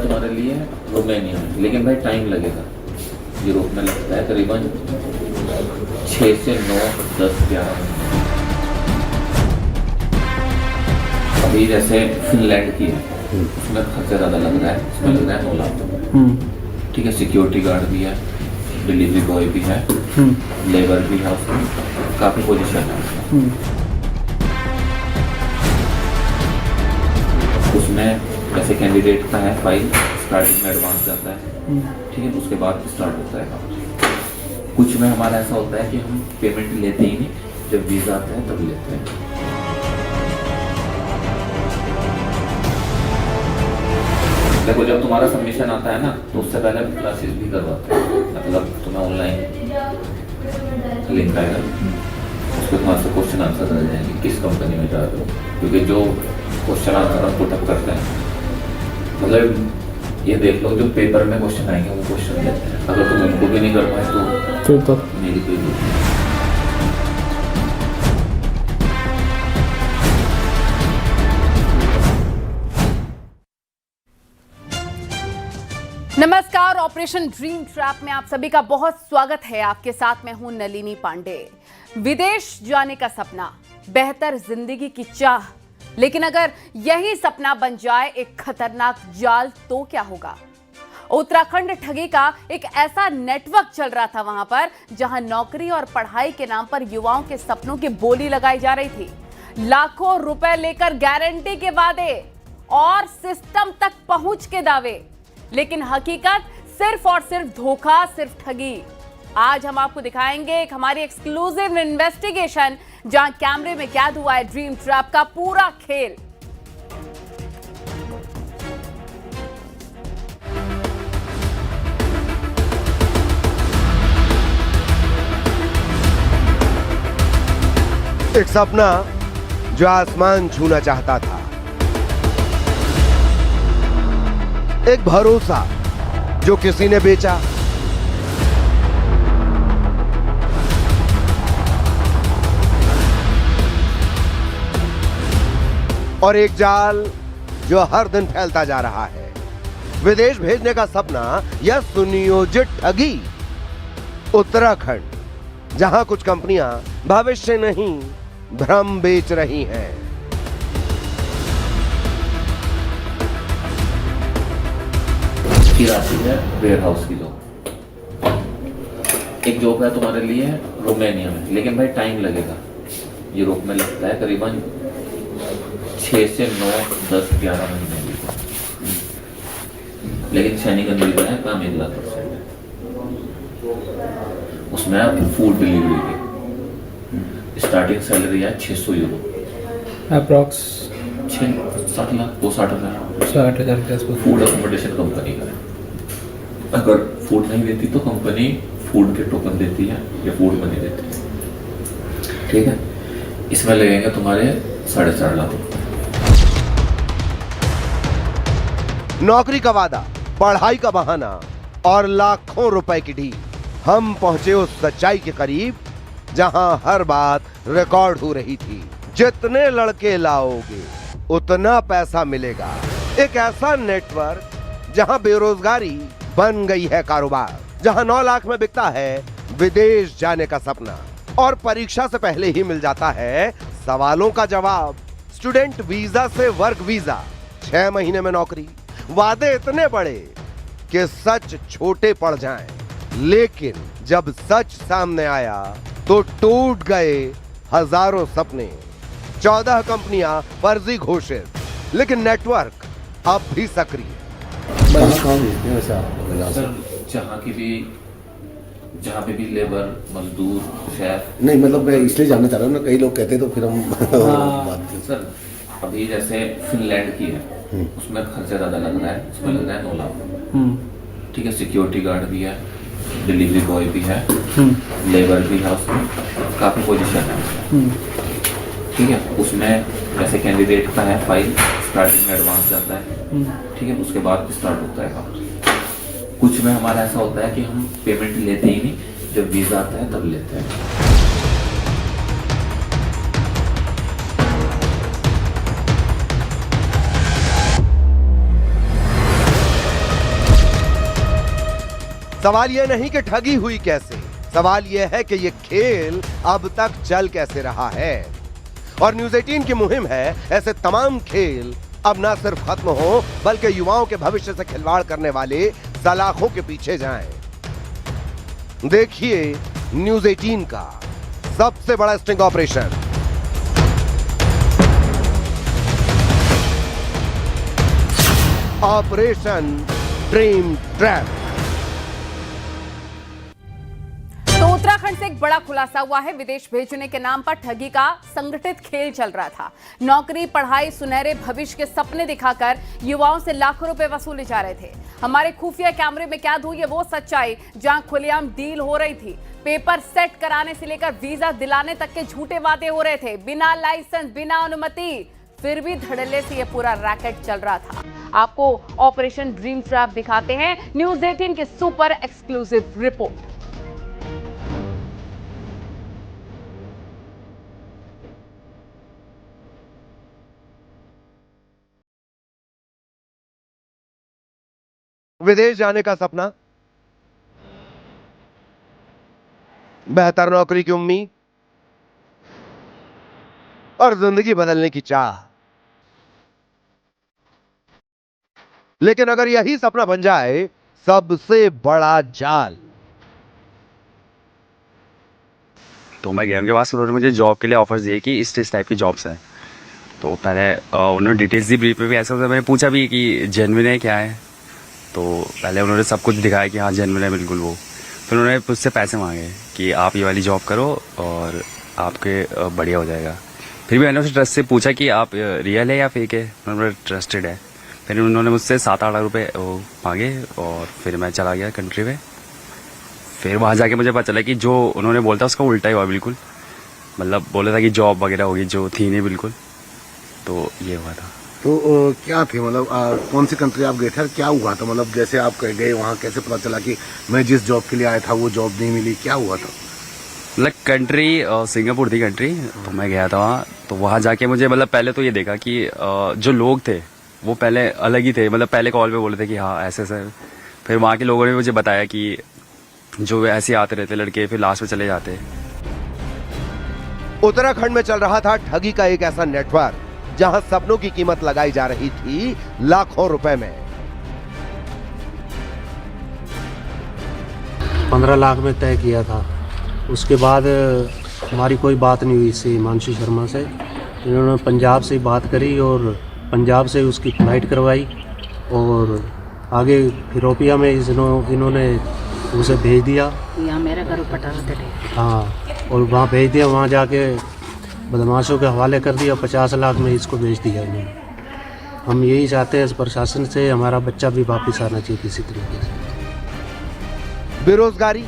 तुम्हारे लिए रोमानिया में, लेकिन भाई टाइम लगेगा। यूरोप में लगता है करीबन 6 से 9, 10, 11 महीने। अभी जैसे फिनलैंड की है, उसमें खर्चा ज़्यादा लग रहा है, उसमें लग रहा है 9 लाख। ठीक है, सिक्योरिटी गार्ड भी है, डिलीवरी बॉय भी है, लेबर भी है, उसमें काफ़ी पोजीशन है। उसमें जैसे कैंडिडेट का है फाइल स्टार्टिंग में एडवांस जाता है, ठीक है, उसके बाद स्टार्ट होता है काम। कुछ में हमारा ऐसा होता है कि हम पेमेंट लेते ही नहीं, जब वीज़ा आता है तब लेते हैं। देखो जब तुम्हारा सबमिशन आता है ना, तो उससे पहले क्लासेस भी करवाते हैं। मतलब तुम्हें ऑनलाइन लिंक आएगा, उसके तुम्हारे से क्वेश्चन आंसर रह जाएंगे किस कंपनी में जा रहे हो, क्योंकि जो क्वेश्चन आंसर हम पुटअप करते हैं, मतलब ये देख लो जो पेपर में क्वेश्चन आएंगे वो क्वेश्चन देते हैं। अगर तुम उनको भी नहीं कर पाए तो मेरी कोई नहीं। नमस्कार, ऑपरेशन ड्रीम ट्रैप में आप सभी का बहुत स्वागत है। आपके साथ मैं हूं नलिनी पांडे। विदेश जाने का सपना, बेहतर जिंदगी की चाह, लेकिन अगर यही सपना बन जाए एक खतरनाक जाल तो क्या होगा? उत्तराखंड ठगी का एक ऐसा नेटवर्क चल रहा था वहां पर, जहां नौकरी और पढ़ाई के नाम पर युवाओं के सपनों की बोली लगाई जा रही थी। लाखों रुपए लेकर गारंटी के वादे और सिस्टम तक पहुंच के दावे, लेकिन हकीकत सिर्फ और सिर्फ धोखा, सिर्फ ठगी। आज हम आपको दिखाएंगे एक हमारी एक्सक्लूसिव इन्वेस्टिगेशन, जहां कैमरे में कैद हुआ है ड्रीम ट्रैप का पूरा खेल। एक सपना जो आसमान छूना चाहता था, एक भरोसा जो किसी ने बेचा, और एक जाल जो हर दिन फैलता जा रहा है। विदेश भेजने का सपना या सुनियोजित ठगी। उत्तराखंड, जहां कुछ कंपनियां भविष्य नहीं भ्रम बेच रही हैं। आती है वेयर हाउस की जॉब। एक जॉब है तुम्हारे लिए रोमानिया में, लेकिन भाई टाइम लगेगा। यूरोप में लगता है करीबन 6 से 9, 10, 11 महीने भी, लेकिन सैनिक वीजा है, काम 1,00,000% है। उसमें फूड डिलीवरी की स्टार्टिंग सैलरी है 600 यूरो, अप्रॉक्स 6-7 लाख, 60,000 60,000 के आसपास। फूड अकोमोडेशन कंपनी का है। अगर फूड नहीं देती तो कंपनी फूड के टोकन देती है या फूड मनी देती है, ठीक है। इसमें लगेंगे तुम्हारे 4.5 लाख रुपए। नौकरी का वादा, पढ़ाई का बहाना और लाखों रुपए की ढील। हम पहुंचे उस सच्चाई के करीब जहां हर बात रिकॉर्ड हो रही थी। जितने लड़के लाओगे उतना पैसा मिलेगा। एक ऐसा नेटवर्क जहां बेरोजगारी बन गई है कारोबार, जहां 9 लाख में बिकता है विदेश जाने का सपना, और परीक्षा से पहले ही मिल जाता है सवालों का जवाब। स्टूडेंट वीजा से वर्क वीजा, 6 महीने में नौकरी। वादे इतने बड़े कि सच छोटे पड़ जाएं, लेकिन जब सच सामने आया तो टूट गए हजारों सपने। 14 कंपनियां फर्जी घोषित, लेकिन नेटवर्क अब भी सक्रिय। सर जहाँ पे भी लेबर, मजदूर, शेफ। नहीं, मतलब मैं इसलिए जानना चाह रहा हूँ ना, कई लोग कहते तो फिर हम बात करें। सर अभी जैसे फिनलैंड की है, उसमें खर्चा ज़्यादा लग रहा है, उसमें लग रहा है 9 लाख। ठीक है, सिक्योरिटी गार्ड भी है, डिलीवरी बॉय भी है, लेबर भी है, उसमें काफ़ी पोजीशन है, ठीक है। उसमें जैसे कैंडिडेट का है फाइल स्टार्टिंग में एडवांस जाता है, ठीक है, उसके बाद स्टार्ट होता है काम। कुछ में हमारा ऐसा होता है कि हम पेमेंट लेते ही नहीं, जब वीज़ा आता है तब लेते हैं। सवाल यह नहीं कि ठगी हुई कैसे, सवाल यह है कि यह खेल अब तक चल कैसे रहा है। और न्यूज़ 18 की मुहिम है ऐसे तमाम खेल अब ना सिर्फ खत्म हो बल्कि युवाओं के भविष्य से खिलवाड़ करने वाले सलाखों के पीछे जाएं। देखिए न्यूज़ 18 का सबसे बड़ा sting operation, operation dream trap. तो उत्तराखंड से एक बड़ा खुलासा हुआ है। विदेश भेजने के नाम पर ठगी का संगठित खेल चल रहा था। नौकरी, पढ़ाई, सुनहरे भविष्य के सपने दिखाकर युवाओं से लाखों रुपए वसूले जा रहे थे। हमारे खुफिया कैमरे में कैद हुई है वो सच्चाई जहां खुलेआम डील हो रही थी। पेपर सेट कराने से लेकर वीजा दिलाने तक के झूठे वादे हो रहे थे, बिना लाइसेंस, बिना अनुमति। फिर भी धड़ल्ले से ये पूरा रैकेट चल रहा था। आपको ऑपरेशन ड्रीम ट्रैप दिखाते हैं, न्यूज़ 18 की सुपर एक्सक्लूसिव रिपोर्ट। विदेश जाने का सपना, बेहतर नौकरी की उम्मीद और जिंदगी बदलने की चाह। लेकिन अगर यही सपना बन जाए सबसे बड़ा जाल। तो मैं गया उनके पास, उन्होंने मुझे जॉब के लिए ऑफर्स दिए कि इस टाइप की जॉब्स हैं। तो पहले उन्होंने डिटेल्स दी, ब्रीफ में भी ऐसा मैंने पूछा भी कि जेन्युइन है क्या है। तो पहले उन्होंने सब कुछ दिखाया कि हाँ जेन्युइन है बिल्कुल वो। फिर उन्होंने मुझसे पैसे मांगे कि आप ये वाली जॉब करो और आपके बढ़िया हो जाएगा। फिर भी मैंने उससे ट्रस्ट से पूछा कि आप रियल है या फेक है। उन्होंने ट्रस्टेड है। फिर उन्होंने मुझसे 7-8 लाख रुपये मांगे और फिर मैं चला गया कंट्री में। फिर वहाँ जाके मुझे पता चला कि जो उन्होंने बोला था उसका उल्टा ही हुआ बिल्कुल। मतलब बोला था कि जॉब वगैरह होगी, जो थी नहीं बिल्कुल। तो ये हुआ था। तो क्या थे मतलब कौन सी कंट्री आप गए थे और क्या हुआ था? मतलब जैसे आप गए वहाँ कैसे पता चला कि मैं जिस जॉब के लिए आया था वो जॉब नहीं मिली, क्या हुआ था? मतलब कंट्री सिंगापुर थी कंट्री। तो मैं गया था वहाँ। तो वहाँ जाके मुझे मतलब पहले तो ये देखा कि जो लोग थे वो पहले अलग ही थे। मतलब पहले कॉल पे बोले थे कि हाँ ऐसे ऐसे। फिर वहाँ के लोगों ने मुझे बताया कि जो ऐसे आते रहते लड़के फिर लास्ट में चले जाते। उत्तराखंड में चल रहा था ठगी का एक ऐसा नेटवर्क जहां सपनों की कीमत लगाई जा रही थी लाखों रुपए में। 15 लाख में तय किया था। उसके बाद हमारी कोई बात नहीं हुई इससे, हिमांशु शर्मा से। इन्होंने पंजाब से बात करी और पंजाब से उसकी फ्लाइट करवाई और आगे फिरोपिया में इन्होंने उसे भेज दिया। यहाँ मेरा घर पटारा थे। हाँ, और वहाँ भेज दिया। वहाँ जाके बदमाशों के हवाले कर दिया। 50 लाख में इसको भेज दिया इन्होंने। हम यही चाहते हैं इस प्रशासन से हमारा बच्चा भी वापस आना चाहिए किसी तरीके से। बेरोजगारी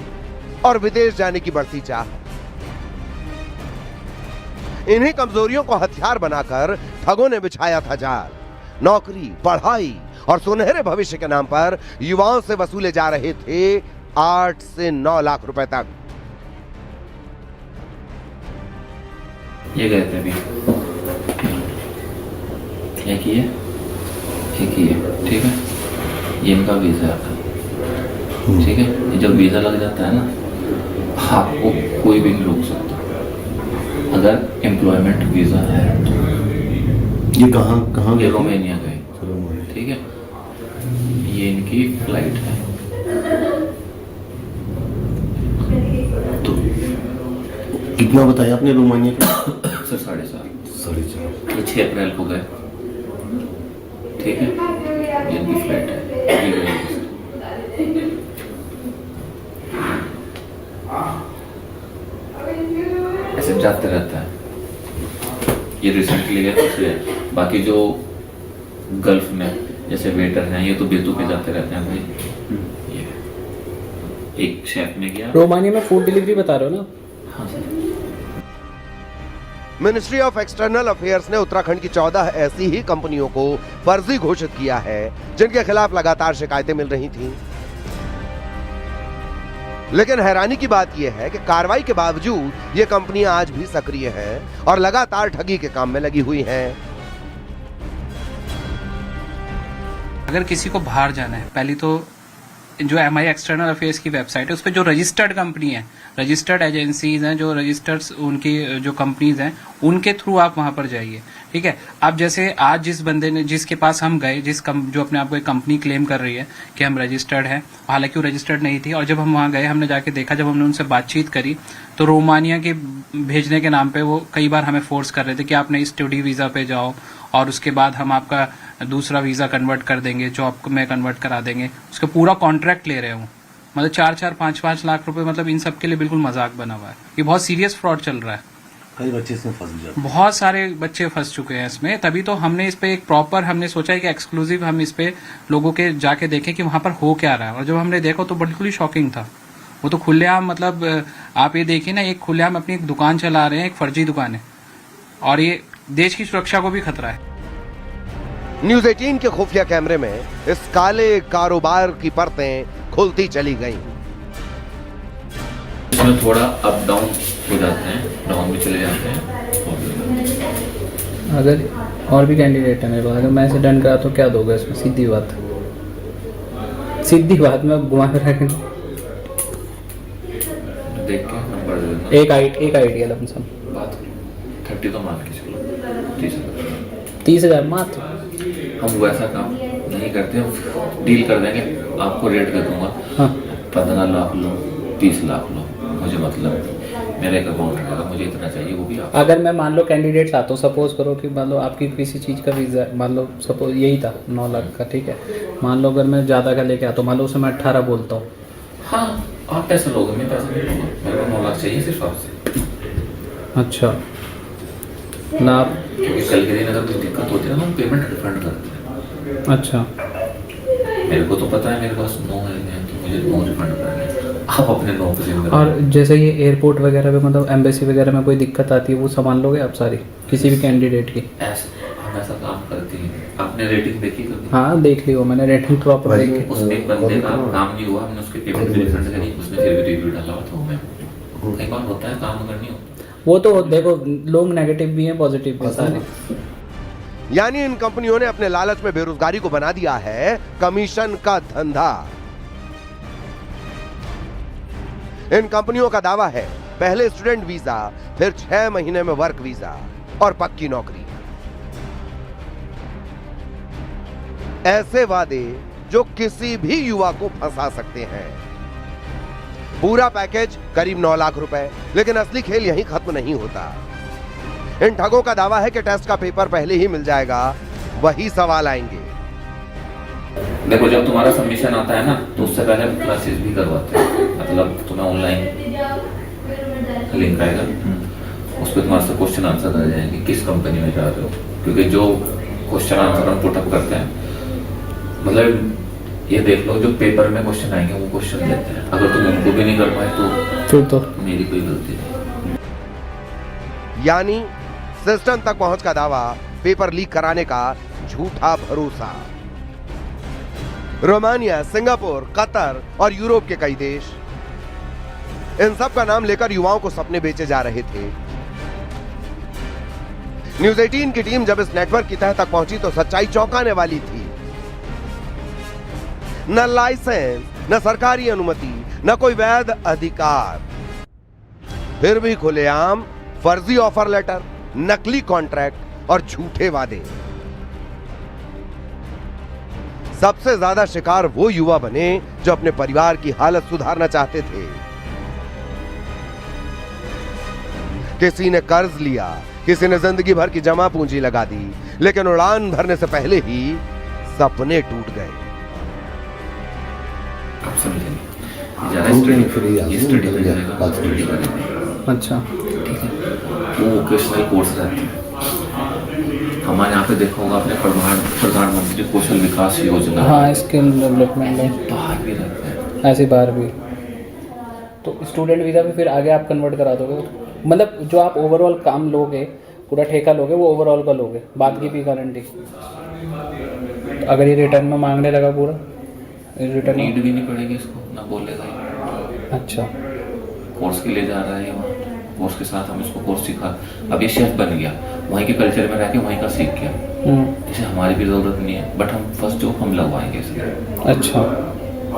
और विदेश जाने की बढ़ती चाह, इन्हीं कमजोरियों को हथियार बनाकर ठगों ने बिछाया था जाल। नौकरी, पढ़ाई और सुनहरे भविष्य के नाम पर युवाओं से वसूले जा रहे थे 8 से 9 लाख रुपए तक। ये गए थे अभी, एक ही है, ठीक है। ये इनका वीजा है, ठीक है। ये जब वीजा लग जाता है ना, आपको कोई भी नहीं रोक सकता अगर एम्प्लॉयमेंट वीजा है तो। ये कहाँ ये रोमानिया गए, ठीक है। ये इनकी फ्लाइट है। कितना बताया आपने रोमानिया का? सर 4.5। 4.5। ये 6 अप्रैल को गए, ठीक है। ये इनकी फ्लाइट है। ऐसे जाते रहता है। ये रिसेंटली गए तो बाकी जो गल्फ में जैसे वेटर हैं ये तो बेतुके जाते रहते हैं भाई। ये एक शेफ ने गया। रोमानिया में फूड डिलीवरी बता रहे हो ना? हाँ sir. Ministry of external affairs ने उत्तराखंड की 14 ऐसी ही कंपनियों को फर्जी घोषित किया है जिनके खिलाफ लगातार शिकायतें मिल रही थीं। लेकिन हैरानी की बात यह है कि कार्रवाई के बावजूद ये कंपनियां आज भी सक्रिय हैं और लगातार ठगी के काम में लगी हुई हैं। अगर किसी को बाहर जाना है, पहली तो जो MI एक्सटर्नल अफेयर्स की वेबसाइट है उस पर जो रजिस्टर्ड कंपनी है, रजिस्टर्ड एजेंसीज हैं, जो रजिस्टर्ड उनकी जो कंपनीज हैं उनके थ्रू आप वहां पर जाइए, ठीक है। अब जैसे आज जिस बंदे ने, जिसके पास हम गए, जो अपने आप को एक कंपनी क्लेम कर रही है कि हम रजिस्टर्ड हैं, हालांकि वो रजिस्टर्ड नहीं थी, और जब हम वहां गए हमने जाके देखा, जब हमने उनसे बातचीत करी तो रोमानिया के भेजने के नाम पे वो कई बार हमें फोर्स कर रहे थे कि आपने स्टडी वीजा पे जाओ और उसके बाद हम आपका दूसरा वीजा कन्वर्ट कर देंगे, जॉब में कन्वर्ट करा देंगे, उसका पूरा कॉन्ट्रैक्ट ले रहे हो, मतलब 4-4, 5-5 लाख रुपए, मतलब इन सब के लिए बिल्कुल मजाक बना हुआ है। ये बहुत सीरियस फ्रॉड चल रहा है, कई बच्चे इसमें फंस जाते हैं। बहुत सारे बच्चे फंस चुके हैं इसमें। तभी तो हमने इस पे एक प्रॉपर, हमने सोचा है कि एक्सक्लूसिव हम इस पे लोगों के जाके देखें कि वहां पर हो क्या रहा है। और जब हमने देखा तो बिल्कुल ही शॉकिंग था। वो तो खुलेआम, मतलब आप ये देखिए ना, एक खुलेआम अपनी एक दुकान चला रहे हैं, एक फर्जी दुकान है, और ये देश की सुरक्षा को भी खतरा है। न्यूज 18 के खुफिया कैमरे में इस काले कारोबार की परतें खुलती चली गईं। इसमें थोड़ा अप डाउन हो जाते हैं, डाउन भी चले जाते हैं। अगर और भी कैंडिडेट है मेरे पास, अगर मैं इसे डन करा तो क्या दोगे इसमें? सीधी बात मैं घुमा कर रखें। देख के नंबर दे देना। एक आइडिया लमसम बात 30 तो मान के चलो, 30,000 मात्र। हम वैसा काम नहीं करते, हम डील कर देंगे, आपको रेट दे दूंगा। हाँ। 15 लाख लो, 30 लाख लो, मुझे मतलब मेरा एक अकाउंट रहेगा, मुझे इतना चाहिए, वो भी आप। अगर मैं मान लो कैंडिडेट्स आता हूँ, सपोज करो कि मान लो आपकी किसी चीज़ का वीज़ा, मान लो सपोज यही था 9 लाख का, ठीक है। मान लो अगर मैं ज़्यादा का लेके आता हूँ, मान लो उसमें मैं 18 बोलता हूँ। हाँ, आप पैसे लोगे, मैं पैसे नहीं लूँगा, मेरे को 9 लाख चाहिए सिर्फ आपसे। अच्छा ना, क्योंकि कल के दिन अगर कोई दिक्कत होती है ना, हम पेमेंट रिफंड करते हैं। अच्छा मेरे को तो पता है मेरे पास 9 है, तो मुझे 9 रिफंड करने हैं। आप अपने 9 पसंद करो। और जैसे ये एयरपोर्ट वगैरह पे, मतलब एम्बेसी वगैरह में कोई दिक्कत आती है, वो संभाल लोगे आप सारी, किसी भी कैंडिडेट की? हम ऐसा काम करते हैं। आपने रेटिंग देखी कभी? हाँ देख लियो मैंने, रेटिंग प्रॉपर देख के। उसमें एक बंदे का काम नहीं हुआ, हमने उसके पेमेंट भी रिफंड करी, उसने फिर भी रिव्यू डाला था। मैं कई बार होता है, काम अगर नहीं होता वो तो देखो, लोग नेगेटिव भी हैं, पॉजिटिव भी सारे। यानी इन कंपनियों ने अपने लालच में बेरोजगारी को बना दिया है कमीशन का धंधा। इन कंपनियों का दावा है पहले स्टूडेंट वीजा, फिर 6 महीने में वर्क वीजा और पक्की नौकरी। ऐसे वादे जो किसी भी युवा को फंसा सकते हैं। पूरा पैकेज करीब 9 लाख रुपए, लेकिन असली खेल यहीं खत्म नहीं होता। इन ठगों का दावा है कि टेस्ट का पेपर पहले ही मिल जाएगा, वही सवाल आएंगे। देखो, जब तुम्हारा सबमिशन आता है ना, तो उससे पहले क्लासेस भी करवाते हैं। मतलब तुम्हें ऑनलाइन लिंक आएगा, उस पर तुम्हारे से क्वेश्चन आंसर आ जाएंगे, किस कंपनी में जा रहे हो। क्योंकि जो क्वेश्चन आंसर हम पुटअप करते हैं, मतलब ये देख लो, जो पेपर में क्वेश्चन आएंगे वो क्वेश्चन देते हैं। अगर तुम उनको भी नहीं कर पाए तो फिर तो मेरी कोई गलती नहीं। यानी सिस्टम तक पहुंच का दावा, पेपर लीक कराने का झूठा भरोसा। रोमानिया, सिंगापुर, कतर और यूरोप के कई देश, इन सब का नाम लेकर युवाओं को सपने बेचे जा रहे थे। न्यूज 18 की टीम जब इस नेटवर्क की तह तक पहुंची तो सच्चाई चौंकाने वाली थी। न लाइसेंस, न सरकारी अनुमति, न कोई वैध अधिकार, फिर भी खुलेआम फर्जी ऑफर लेटर, नकली कॉन्ट्रैक्ट और झूठे वादे। सबसे ज्यादा शिकार वो युवा बने जो अपने परिवार की हालत सुधारना चाहते थे। किसी ने कर्ज लिया, किसी ने जिंदगी भर की जमा पूंजी लगा दी, लेकिन उड़ान भरने से पहले ही सपने टूट गए। आप समझेंगे, स्टडी करेगा। अच्छा, ठीक है, वो वोकेशनल कोर्स रहते हैं। हमारे यहाँ पे देखा होगा आपने प्रधानमंत्री कौशल विकास योजना। हाँ, स्किल डेवलपमेंट है, बाहर भी रहते हैं, ऐसे बाहर भी। तो स्टूडेंट वीज़ा भी फिर आगे आप कन्वर्ट करा दोगे, मतलब जो आप ओवरऑल काम लोगे, पूरा ठेका लोगे, वो ओवरऑल का लोगे, बात की भी गारंटी। अगर ये रिटर्न में मांगने लगा पूरा, रिटर्न नीड भी नहीं पड़ेगी इसको, ना बोलेगा। अच्छा, कोर्स के लिए जा रहा है वहाँ, कोर्स के साथ हम इसको कोर्स सिखा। अब ये शेफ बन गया, वहीं के कल्चर में रह के वहीं का सीख गया। जैसे हमारी भी जरूरत नहीं है, बट हम फर्स्ट जॉब हम लगवाएंगे इसमें। अच्छा,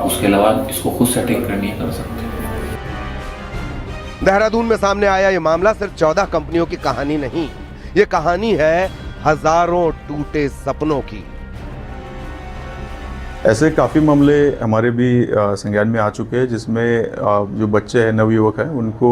उसके अलावा इसको खुद सेटिंग करनी कर सकते हैं। देहरादून में सामने आया ये मामला सिर्फ 14 कंपनियों की कहानी नहीं, ये कहानी है हजारों टूटे सपनों की। ऐसे काफ़ी मामले हमारे भी संज्ञान में आ चुके हैं, जिसमें जो बच्चे हैं, नवयुवक हैं, उनको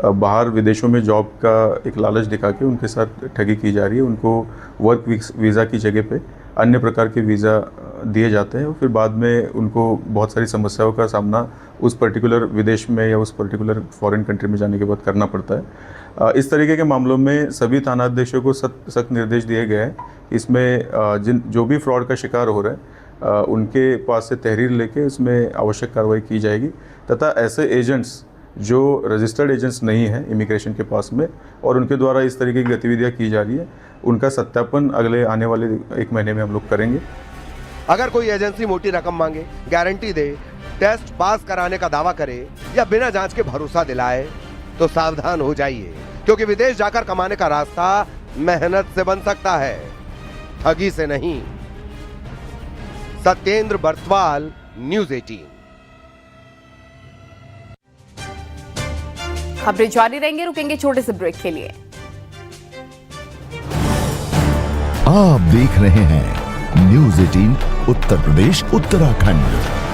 बाहर विदेशों में जॉब का एक लालच दिखा के उनके साथ ठगी की जा रही है। उनको वर्क वीज़ा की जगह पे अन्य प्रकार के वीज़ा दिए जाते हैं और फिर बाद में उनको बहुत सारी समस्याओं का सामना उस पर्टिकुलर विदेश में या उस पर्टिकुलर फॉरेन कंट्री में जाने के बाद करना पड़ता है। इस तरीके के मामलों में सभी थानाध्यक्षों को सख्त निर्देश दिए गए हैं। इसमें जो भी फ्रॉड का शिकार हो रहा है उनके पास से तहरीर लेके उसमें आवश्यक कार्रवाई की जाएगी, तथा ऐसे एजेंट्स जो रजिस्टर्ड एजेंट्स नहीं हैं इमिग्रेशन के पास में और उनके द्वारा इस तरीके की गतिविधियां की जा रही है, उनका सत्यापन अगले आने वाले 1 महीने में हम लोग करेंगे। अगर कोई एजेंसी मोटी रकम मांगे, गारंटी दे, टेस्ट पास कराने का दावा करे या बिना जांच के भरोसा दिलाए तो सावधान हो जाइए, क्योंकि विदेश जाकर कमाने का रास्ता मेहनत से बन सकता है, ठगी से नहीं। सत्येंद्र बर्तवाल, न्यूज़ 18। खबरें जारी रहेंगे, रुकेंगे छोटे से ब्रेक के लिए। आप देख रहे हैं न्यूज़ 18 उत्तर प्रदेश उत्तराखंड।